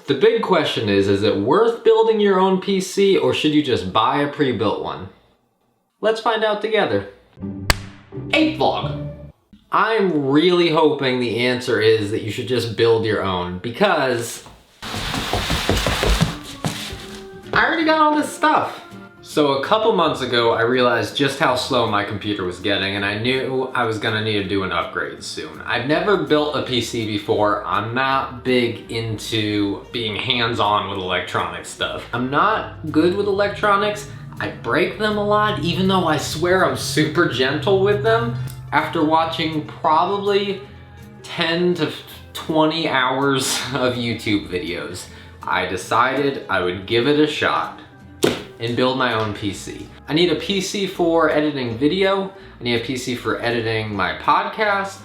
The big question is it worth building your own PC or should you just buy a pre-built one? Let's find out together. 8th vlog. I'm really hoping the answer is that you should just build your own because I already got all this stuff. So a couple months ago, I realized just how slow my computer was getting and I knew I was gonna need to do an upgrade soon. I've never built a PC before. I'm not big into being hands-on with electronic stuff. I'm not good with electronics. I break them a lot, even though I swear I'm super gentle with them. After watching probably 10 to 20 hours of YouTube videos, I decided I would give it a shot and build my own PC. I need a PC for editing video, I need a PC for editing my podcast,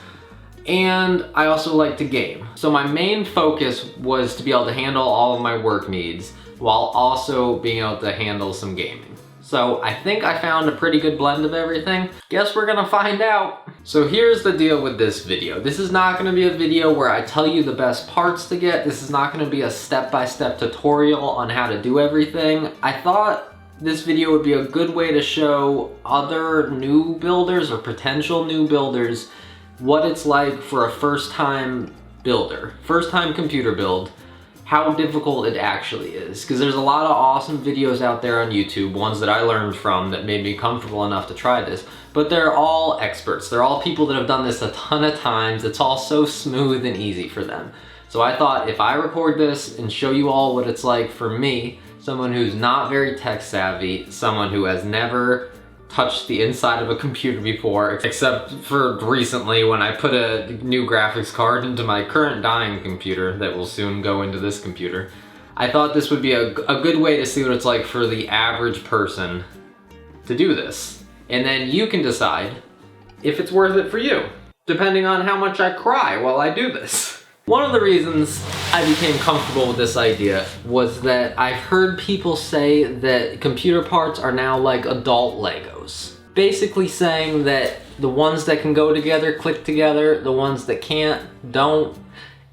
and I also like to game. So my main focus was to be able to handle all of my work needs while also being able to handle some gaming. So I think I found a pretty good blend of everything. Guess we're gonna find out. So here's the deal with this video. This is not gonna be a video where I tell you the best parts to get. This is not gonna be a step-by-step tutorial on how to do everything. I thought this video would be a good way to show other new builders or potential new builders what it's like for a first-time builder, first-time computer build, how difficult it actually is. Because there's a lot of awesome videos out there on YouTube, ones that I learned from that made me comfortable enough to try this, but they're all experts. They're all people that have done this a ton of times. It's all so smooth and easy for them. So I thought if I record this and show you all what it's like for me, someone who's not very tech savvy, someone who has never touched the inside of a computer before, except for recently when I put a new graphics card into my current dying computer that will soon go into this computer. I thought this would be a good way to see what it's like for the average person to do this. And then you can decide if it's worth it for you, depending on how much I cry while I do this. One of the reasons I became comfortable with this idea was that I've heard people say that computer parts are now like adult Legos. Basically saying that the ones that can go together, click together, the ones that can't, don't,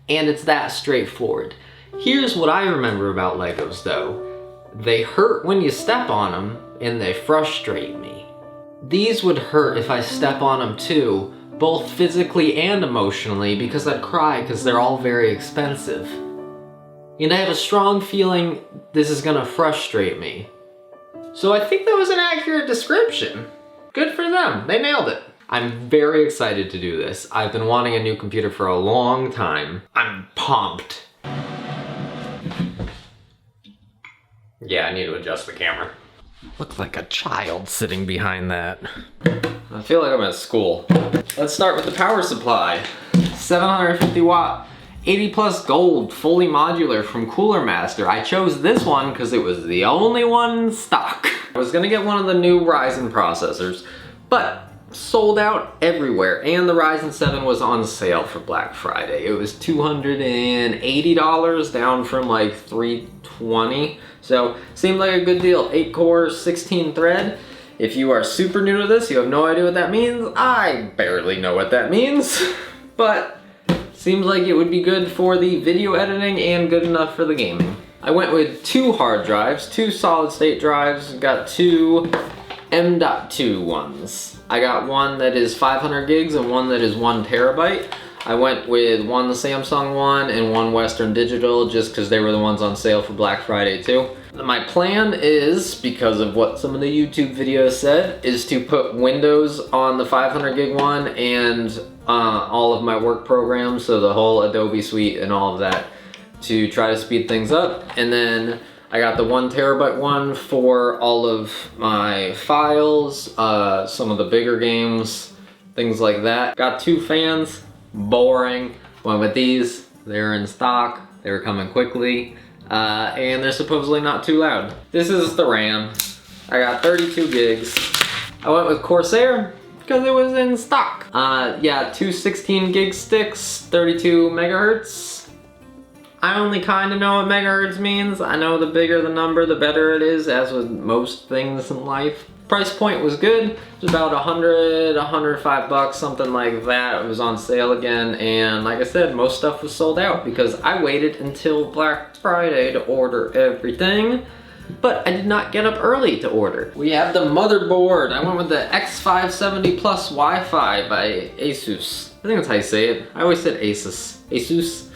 and it's that straightforward. Here's what I remember about Legos though. They hurt when you step on them, and they frustrate me. These would hurt if I step on them too, both physically and emotionally, because I'd cry because they're all very expensive. And I have a strong feeling this is gonna frustrate me. So I think that was an accurate description. Good for them, they nailed it. I'm very excited to do this. I've been wanting a new computer for a long time. I'm pumped. Yeah, I need to adjust the camera. Look like a child sitting behind that. I feel like I'm at school. Let's start with the power supply. 750 watt, 80 plus gold, fully modular from Cooler Master. I chose this one because it was the only one in stock. I was gonna get one of the new Ryzen processors, but sold out everywhere. And the Ryzen 7 was on sale for Black Friday. It was $280 down from like $320. So seemed like a good deal. 8 core, 16 thread. If you are super new to this, you have no idea what that means. I barely know what that means, but seems like it would be good for the video editing and good enough for the gaming. I went with 2 hard drives, 2 solid state drives, got 2 M.2 ones. I got one that is 500 gigs and one that is 1 terabyte. I went with one the Samsung one and one Western Digital just because they were the ones on sale for Black Friday too. My plan is, because of what some of the YouTube videos said, is to put Windows on the 500 gig one and all of my work programs, so the whole Adobe suite and all of that, to try to speed things up. And then I got the 1 terabyte one for all of my files, some of the bigger games, things like that. Got 2 fans, boring. Went with these, they're in stock, they were coming quickly. And they're supposedly not too loud. This is the RAM. I got 32 gigs. I went with Corsair because it was in stock. Yeah, 2 16 gig sticks, 32 megahertz. I only kind of know what megahertz means. I know the bigger the number, the better it is, as with most things in life. Price point was good. It was about 105 bucks, something like that. It was on sale again, and like I said, most stuff was sold out because I waited until Black Friday to order everything, but I did not get up early to order. We have the motherboard. I went with the X570 Plus Wi-Fi by Asus. I think that's how you say it. I always said Asus. Asus?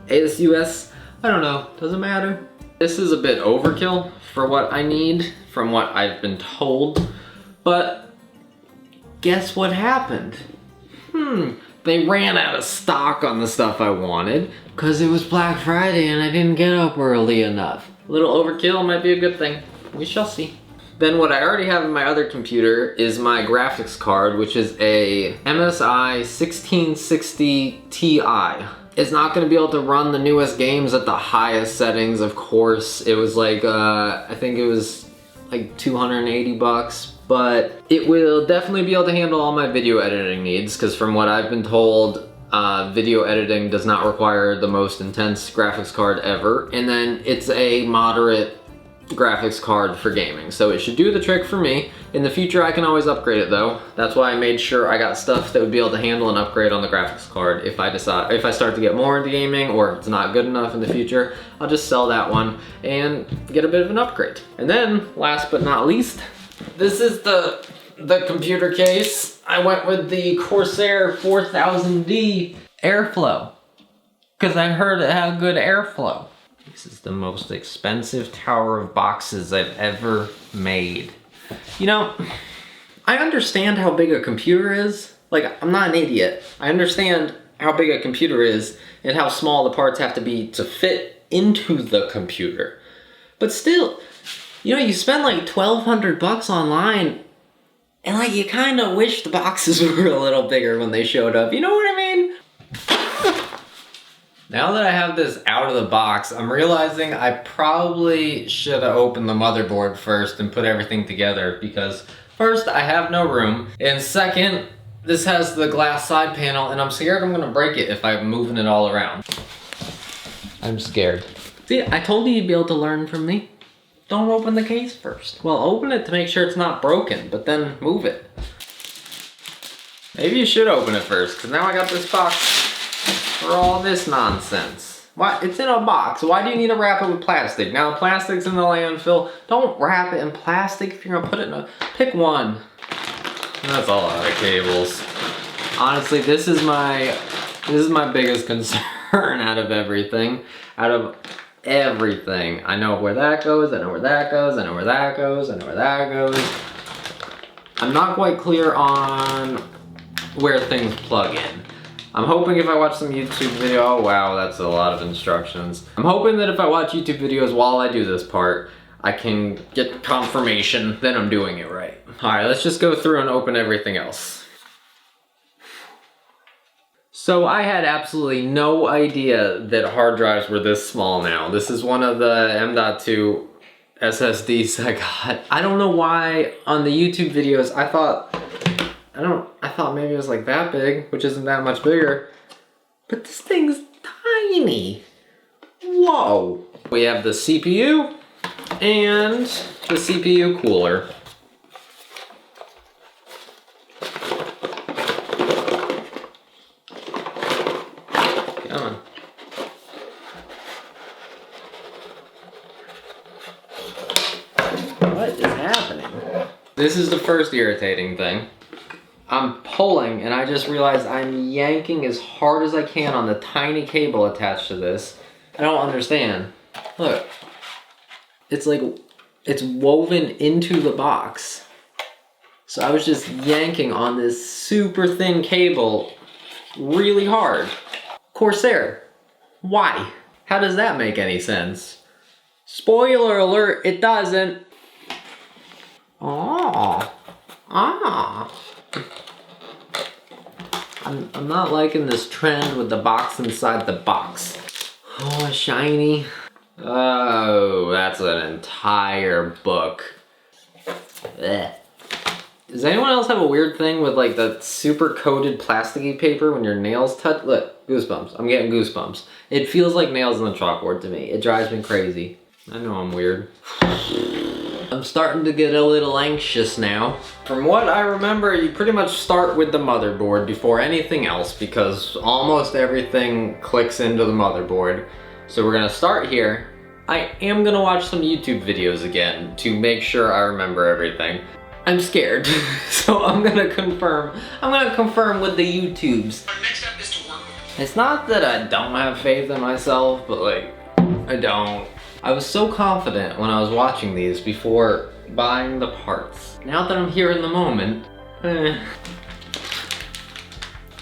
ASUS? I don't know, doesn't matter. This is a bit overkill for what I need, from what I've been told, but guess what happened? They ran out of stock on the stuff I wanted because it was Black Friday and I didn't get up early enough. A little overkill might be a good thing. We shall see. Then what I already have in my other computer is my graphics card, which is a MSI 1660 Ti. It's not gonna be able to run the newest games at the highest settings, of course. It was like, I think it was like 280 bucks, but it will definitely be able to handle all my video editing needs, because from what I've been told, video editing does not require the most intense graphics card ever. And then it's a moderate graphics card for gaming, so it should do the trick for me. In the future I can always upgrade it though. That's why I made sure I got stuff that would be able to handle an upgrade on the graphics card. If I start to get more into gaming, or if it's not good enough in the future, I'll just sell that one and get a bit of an upgrade. And then last but not least, this is the computer case. I went with the Corsair 4000D Airflow because I heard it had good airflow. This is the most expensive tower of boxes I've ever made. You know, I understand how big a computer is. Like, I'm not an idiot. I understand how big a computer is and how small the parts have to be to fit into the computer. But still, you know, you spend like 1,200 bucks online and like you kind of wish the boxes were a little bigger when they showed up. You know what I mean? Now that I have this out of the box, I'm realizing I probably should have opened the motherboard first and put everything together, because first, I have no room, and second, this has the glass side panel and I'm scared I'm gonna break it if I'm moving it all around. I'm scared. See, I told you you'd be able to learn from me. Don't open the case first. Well, open it to make sure it's not broken, but then move it. Maybe you should open it first, because now I got this box for all this nonsense. Why? It's in a box. Why do you need to wrap it with plastic? Now, plastic's in the landfill. Don't wrap it in plastic if you're gonna put it in a... Pick one. That's a lot of cables. Honestly, this is my biggest concern out of everything. Out of everything. I know where that goes, I know where that goes, I know where that goes, I know where that goes. I'm not quite clear on where things plug in. I'm hoping if I watch some YouTube video, oh wow, that's a lot of instructions. I'm hoping that if I watch YouTube videos while I do this part, I can get confirmation that I'm doing it right. All right, let's just go through and open everything else. So I had absolutely no idea that hard drives were this small now. This is one of the M.2 SSDs I got. I don't know why on the YouTube videos I thought maybe it was like that big, which isn't that much bigger. But this thing's tiny. Whoa. We have the CPU and the CPU cooler. Come on. What is happening? This is the first irritating thing. I'm pulling and I just realized I'm yanking as hard as I can on the tiny cable attached to this. I don't understand. Look, it's like, it's woven into the box. So I was just yanking on this super thin cable really hard. Corsair, why? How does that make any sense? Spoiler alert, it doesn't. I'm not liking this trend with the box inside the box. Oh, shiny. Oh, that's an entire book. Ugh. Does anyone else have a weird thing with like the super coated plasticky paper when your nails touch? Look, goosebumps. I'm getting goosebumps. It feels like nails on the chalkboard to me. It drives me crazy. I know I'm weird. I'm starting to get a little anxious now. From what I remember, you pretty much start with the motherboard before anything else because almost everything clicks into the motherboard. So we're gonna start here. I am gonna watch some YouTube videos again to make sure I remember everything. I'm scared, so I'm gonna confirm with the YouTubes. Our next step is to work with. It's not that I don't have faith in myself, but like, I don't. I was so confident when I was watching these before buying the parts. Now that I'm here in the moment,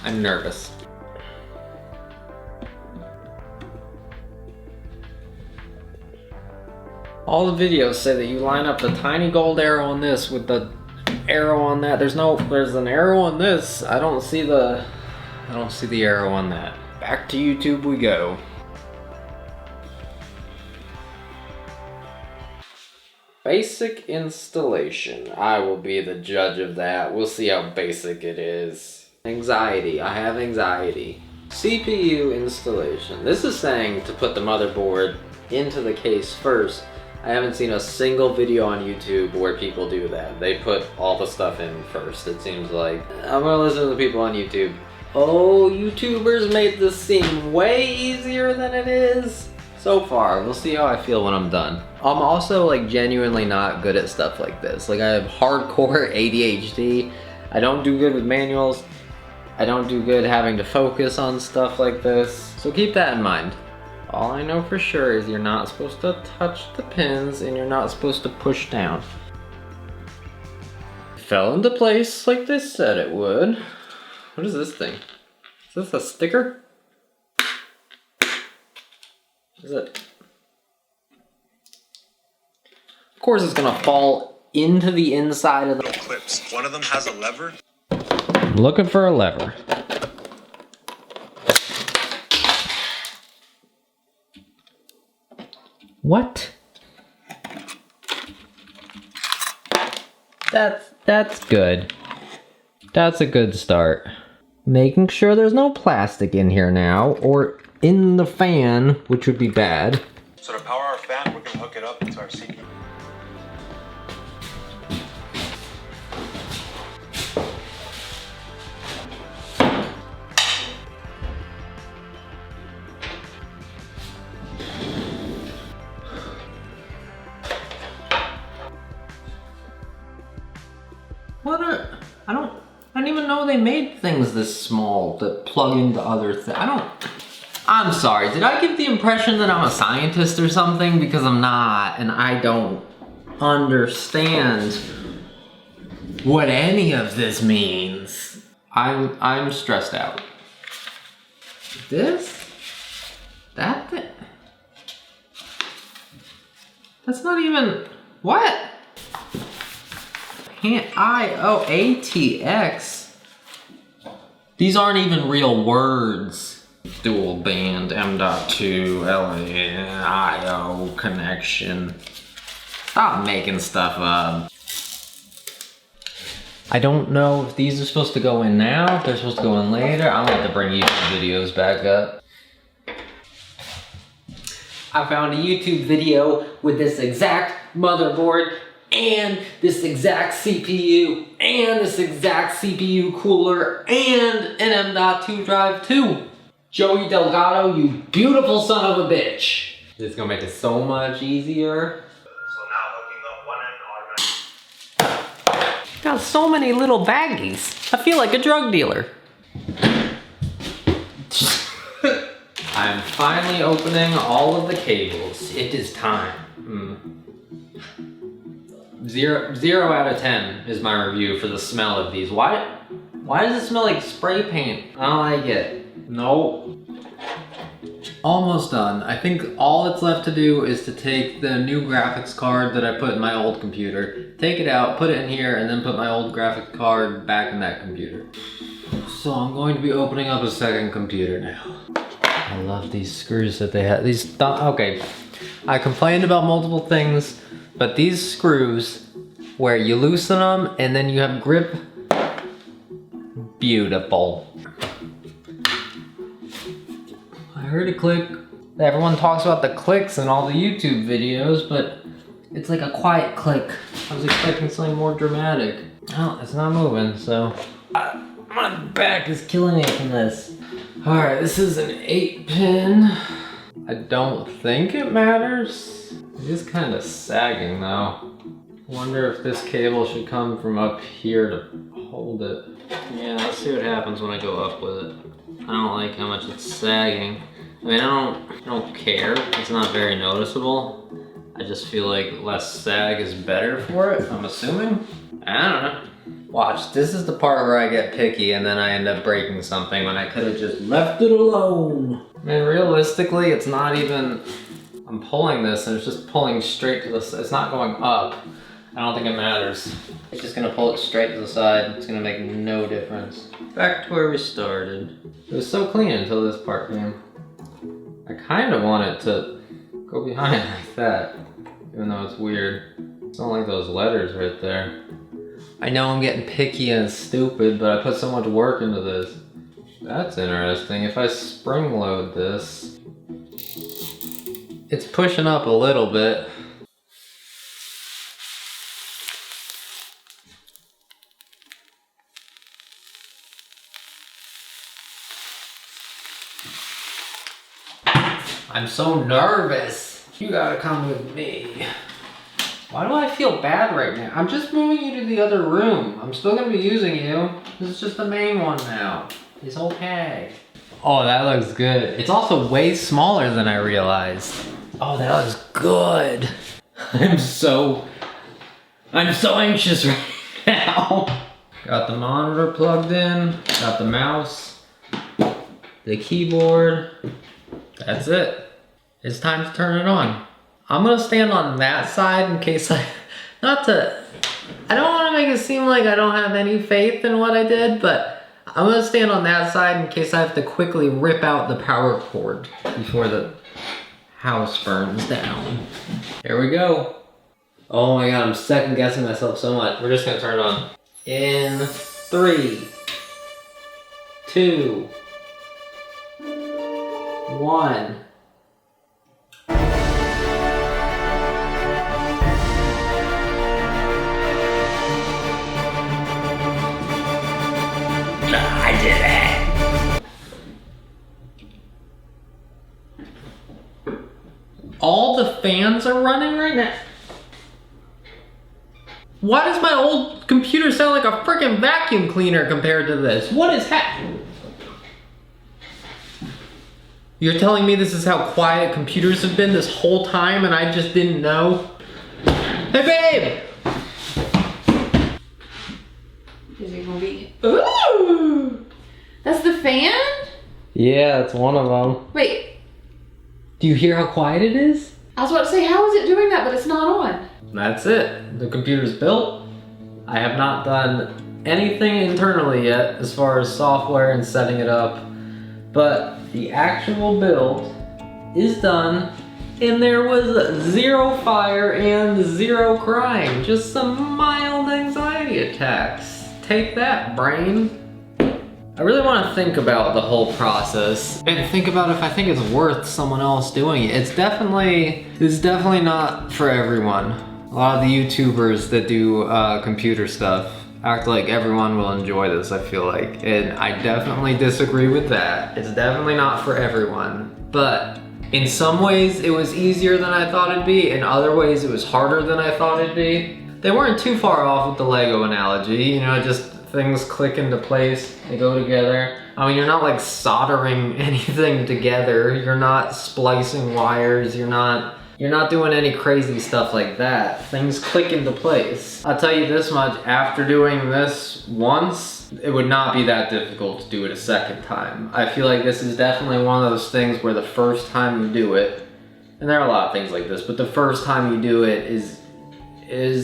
I'm nervous. All the videos say that you line up the tiny gold arrow on this with the arrow on that. There's an arrow on this. I don't see the arrow on that. Back to YouTube we go. Basic installation. I will be the judge of that. We'll see how basic it is. Anxiety. I have anxiety. CPU installation. This is saying to put the motherboard into the case first. I haven't seen a single video on YouTube where people do that. They put all the stuff in first, it seems like. I'm gonna listen to the people on YouTube. Oh, YouTubers made this seem way easier than it is. So far, we'll see how I feel when I'm done. I'm also like genuinely not good at stuff like this. Like I have hardcore ADHD. I don't do good with manuals. I don't do good having to focus on stuff like this. So keep that in mind. All I know for sure is you're not supposed to touch the pins and you're not supposed to push down. It fell into place like they said it would. What is this thing? Is this a sticker? Is it? Of course it's gonna fall into the inside of the clips. One of them has a lever. I'm looking for a lever. What? That's good. That's a good start. Making sure there's no plastic in here now, or in the fan, which would be bad. So to power our fan, we're gonna hook it up into our CPU. I didn't even know they made things this small that plug into other things. I'm sorry, did I give the impression that I'm a scientist or something? Because I'm not, and I don't understand what any of this means. I'm stressed out. That thing? That's not even, what? IOATX. These aren't even real words. Dual band M.2 LAN connection. Stop making stuff up. I don't know if these are supposed to go in now, if they're supposed to go in later. I'm gonna have to bring YouTube videos back up. I found a YouTube video with this exact motherboard and this exact CPU, and this exact CPU cooler, and an M.2 drive too. Joey Delgado, you beautiful son of a bitch. This is gonna make it so much easier. So now hooking up one end automatic. Got so many little baggies. I feel like a drug dealer. I'm finally opening all of the cables. It is time. 0 out of 10 is my review for the smell of these. Why does it smell like spray paint? I don't like it. Nope. Almost done. I think all that's left to do is to take the new graphics card that I put in my old computer, take it out, put it in here, and then put my old graphics card back in that computer. So I'm going to be opening up a second computer now. I love these screws that they have. Okay, I complained about multiple things, but these screws, where you loosen them and then you have grip, beautiful. I heard a click. Everyone talks about the clicks in all the YouTube videos, but It's like a quiet click. I was expecting something more dramatic. Oh, it's not moving, so. My back is killing me from this. All right, this is an 8-pin. I don't think it matters. It is kind of sagging though. Wonder if this cable should come from up here to hold it. Yeah, let's see what happens when I go up with it. I don't like how much it's sagging. I mean, I don't care. It's not very noticeable. I just feel like less sag is better for it, I'm assuming. I don't know. Watch, this is the part where I get picky and then I end up breaking something when I could have just left it alone. I mean, realistically, it's not even, I'm pulling this and it's just pulling straight to the side. It's not going up. I don't think it matters. It's just gonna pull it straight to the side. It's gonna make no difference. Back to where we started. It was so clean until this part came. I kind of want it to go behind like that, even though it's weird. It's not like those letters right there. I know I'm getting picky and stupid, but I put so much work into this. That's interesting. If I spring load this, it's pushing up a little bit. I'm so nervous. You gotta come with me. Why do I feel bad right now? I'm just moving you to the other room. I'm still gonna be using you. This is just the main one now. It's okay. Oh, that looks good. It's also way smaller than I realized. Oh, that looks good. I'm so anxious right now. Got the monitor plugged in, got the mouse, the keyboard. That's it. It's time to turn it on. I'm gonna stand on that side in case I don't wanna make it seem like I don't have any faith in what I did, but I'm gonna stand on that side in case I have to quickly rip out the power cord before the house burns down. Here we go. Oh my God, I'm second guessing myself so much. We're just gonna turn it on. In 3, 2, 1. I did it! All the fans are running right now. Why does my old computer sound like a freaking vacuum cleaner compared to this? What is happening? You're telling me this is how quiet computers have been this whole time and I just didn't know? Hey babe! Is it gonna be? Ooh! That's the fan? Yeah, it's one of them. Wait, Do you hear how quiet it is? I was about to say, how is it doing that, but it's not on? That's it. The computer's built. I have not done anything internally yet as far as software and setting it up, but the actual build is done and there was 0 fire and 0 crime. Just some mild anxiety attacks. Take that, brain. I really want to think about the whole process and think about if I think it's worth someone else doing it. It's definitely not for everyone. A lot of the YouTubers that do computer stuff act like everyone will enjoy this, I feel like. And I definitely disagree with that. It's definitely not for everyone. But in some ways it was easier than I thought it'd be. In other ways it was harder than I thought it'd be. They weren't too far off with the Lego analogy, you know, just things click into place, they go together. I mean, you're not like soldering anything together. You're not splicing wires. You're not doing any crazy stuff like that. Things click into place. I'll tell you this much, after doing this once, it would not be that difficult to do it a second time. I feel like this is definitely one of those things where the first time you do it, and there are a lot of things like this, but the first time you do it is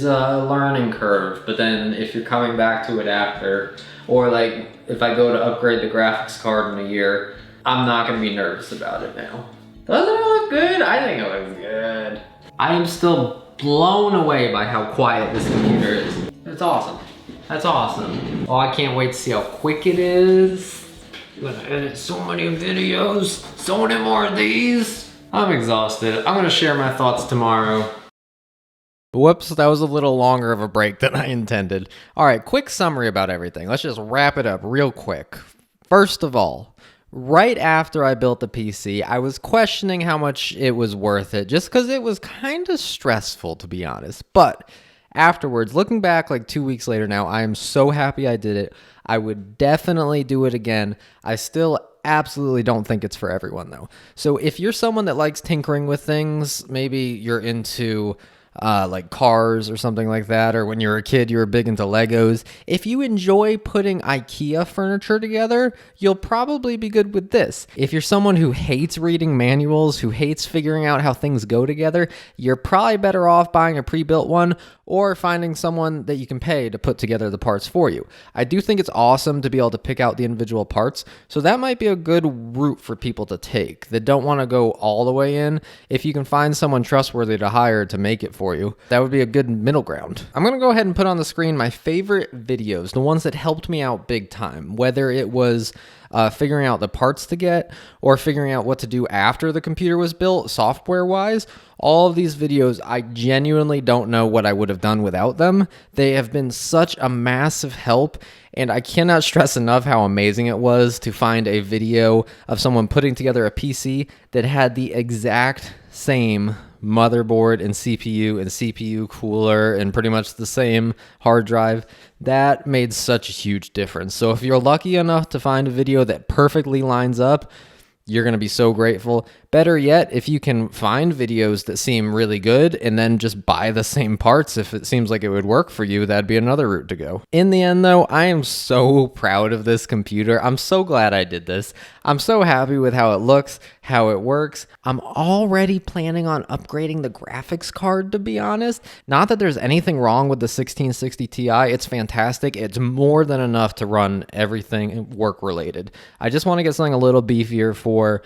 a learning curve. But then if you're coming back to it after, or like if I go to upgrade the graphics card in a year, I'm not gonna be nervous about it now. Doesn't it look good? I think it looks good. I am still blown away by how quiet this computer is. It's awesome. That's awesome. Oh, I can't wait to see how quick it is. I'm gonna edit so many videos, so many more of these. I'm exhausted. I'm gonna share my thoughts tomorrow. Whoops, that was a little longer of a break than I intended. All right, quick summary about everything. Let's just wrap it up real quick. First of all, right after I built the PC, I was questioning how much it was worth it, just because it was kind of stressful, to be honest. But afterwards, looking back like 2 weeks later now, I am so happy I did it. I would definitely do it again. I still absolutely don't think it's for everyone, though. So if you're someone that likes tinkering with things, maybe you're into like cars or something like that, or when you were a kid you were big into Legos. If you enjoy putting IKEA furniture together, you'll probably be good with this. If you're someone who hates reading manuals, who hates figuring out how things go together, you're probably better off buying a pre-built one or finding someone that you can pay to put together the parts for you. I do think it's awesome to be able to pick out the individual parts, so that might be a good route for people to take that don't want to go all the way in. If you can find someone trustworthy to hire to make it for you, that would be a good middle ground. I'm gonna go ahead and put on the screen my favorite videos, the ones that helped me out big time, whether it was figuring out the parts to get or figuring out what to do after the computer was built software wise. All of these videos, I genuinely don't know what I would have done without them. They have been such a massive help, and I cannot stress enough how amazing it was to find a video of someone putting together a PC that had the exact same motherboard and CPU cooler and pretty much the same hard drive. That made such a huge difference. So if you're lucky enough to find a video that perfectly lines up, you're going to be so grateful. Better yet, if you can find videos that seem really good and then just buy the same parts if it seems like it would work for you, that'd be another route to go. In the end though, I am so proud of this computer. I'm so glad I did this. I'm so happy with how it looks, how it works. I'm already planning on upgrading the graphics card, to be honest. Not that there's anything wrong with the 1660 Ti. It's fantastic. It's more than enough to run everything work related. I just want to get something a little beefier for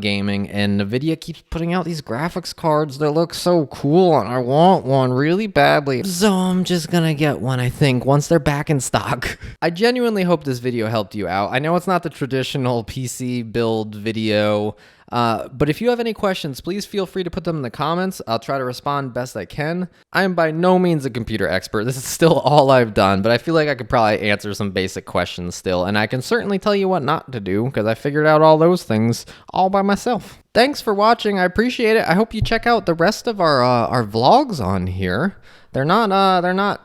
gaming, and NVIDIA keeps putting out these graphics cards that look so cool, and I want one really badly. So I'm just gonna get one, I think, once they're back in stock. I genuinely hope this video helped you out. I know it's not the traditional PC build video, but if you have any questions, please feel free to put them in the comments. I'll try to respond best I can. I am by no means a computer expert. This is still all I've done, but I feel like I could probably answer some basic questions still, and I can certainly tell you what not to do, because I figured out all those things all by myself. Thanks for watching. I appreciate it. I hope you check out the rest of our vlogs on here. They're not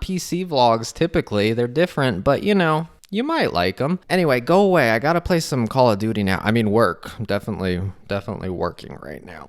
PC vlogs typically. They're different, but you know, you might like them. Anyway, go away. I gotta play some Call of Duty now. I mean, work. I'm definitely working right now.